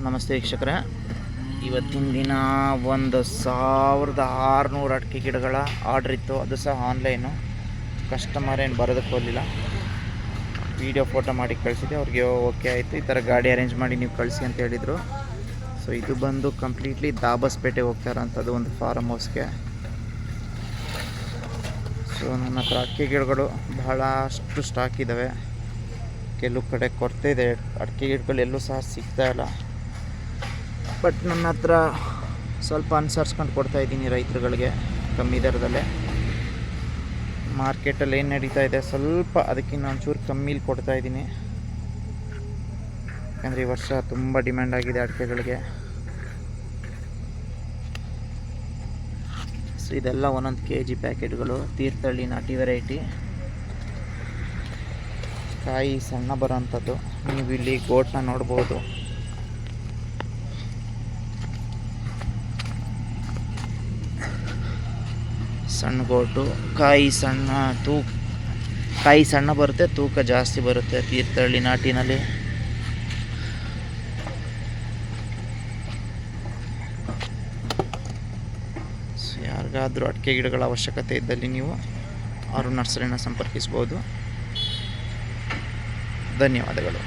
ನಮಸ್ತೆ ವೀಕ್ಷಕರೇ, ಇವತ್ತಿನ ದಿನ 1600 ಅಡಿಕೆ ಗಿಡಗಳ ಆರ್ಡ್ರ್ ಇತ್ತು. ಅದು ಸಹ ಆನ್ಲೈನು. ಕಸ್ಟಮರ್ ಏನು ಬರೋದಕ್ಕೆ ಹೋಗಲಿಲ್ಲ. ವೀಡಿಯೋ ಫೋಟೋ ಮಾಡಿ ಕಳಿಸಿದೆ, ಅವ್ರಿಗೆ ಓಕೆ ಆಯಿತು. ಈ ಥರ ಗಾಡಿ ಅರೇಂಜ್ ಮಾಡಿ ನೀವು ಕಳಿಸಿ ಅಂತ ಹೇಳಿದರು. ಸೊ ಇದು ಬಂದು ಕಂಪ್ಲೀಟ್ಲಿ ದಾಬಸ್ಪೇಟೆಗೆ ಹೋಗ್ತಾ ಇರೋಂಥದ್ದು ಒಂದು ಫಾರಮ್ ಹೌಸ್ಗೆ. ಸೊ ನನ್ನ ಹತ್ರ ಅಡಿಕೆ ಗಿಡಗಳು ಬಹಳಷ್ಟು ಸ್ಟಾಕ್ ಇದ್ದಾವೆ. ಕೆಲವು ಕಡೆ ಕೊರತೆ ಇದೆ, ಅಡಿಕೆ ಗಿಡಗಳು ಎಲ್ಲೂ ಸಹ ಸಿಗ್ತಾಯಿಲ್ಲ. ಬಟ್ ನನ್ನ ಹತ್ರ ಸ್ವಲ್ಪ ಅನುಸರಿಸ್ಕೊಂಡು ಕೊಡ್ತಾಯಿದ್ದೀನಿ ರೈತರುಗಳಿಗೆ ಕಮ್ಮಿ ದರದಲ್ಲೇ. ಮಾರ್ಕೆಟಲ್ಲಿ ಏನು ನಡೀತಾ ಇದೆ ಸ್ವಲ್ಪ ಅದಕ್ಕಿಂತ ಒಂಚೂರು ಕಮ್ಮಿಲಿ ಕೊಡ್ತಾಯಿದ್ದೀನಿ. ಯಾಕಂದರೆ ಈ ವರ್ಷ ತುಂಬ ಡಿಮ್ಯಾಂಡ್ ಆಗಿದೆ ಅಡಿಕೆಗಳಿಗೆ. ಸೊ ಇದೆಲ್ಲ 1 kg ಪ್ಯಾಕೆಟ್ಗಳು, ತೀರ್ಥಹಳ್ಳಿ ನಾಟಿ ವೆರೈಟಿ. ಕಾಯಿ ಸಣ್ಣ ಬರೋಂಥದ್ದು. ನೀವು ಇಲ್ಲಿ ಗೋಟನ್ನ ನೋಡ್ಬೋದು. ಸಣ್ಣ ಗೋಟು, ಕಾಯಿ ಸಣ್ಣ ಬರುತ್ತೆ, ತೂಕ ಜಾಸ್ತಿ ಬರುತ್ತೆ ತೀರ್ಥಹಳ್ಳಿ ನಾಟಿನಲ್ಲಿ. ಯಾರಿಗಾದರೂ ಅಡಿಕೆ ಗಿಡಗಳ ಅವಶ್ಯಕತೆ ಇದ್ದಲ್ಲಿ ನೀವು ಅರುಣ್ ನರ್ಸರಿನ ಸಂಪರ್ಕಿಸ್ಬೋದು. ಧನ್ಯವಾದಗಳು.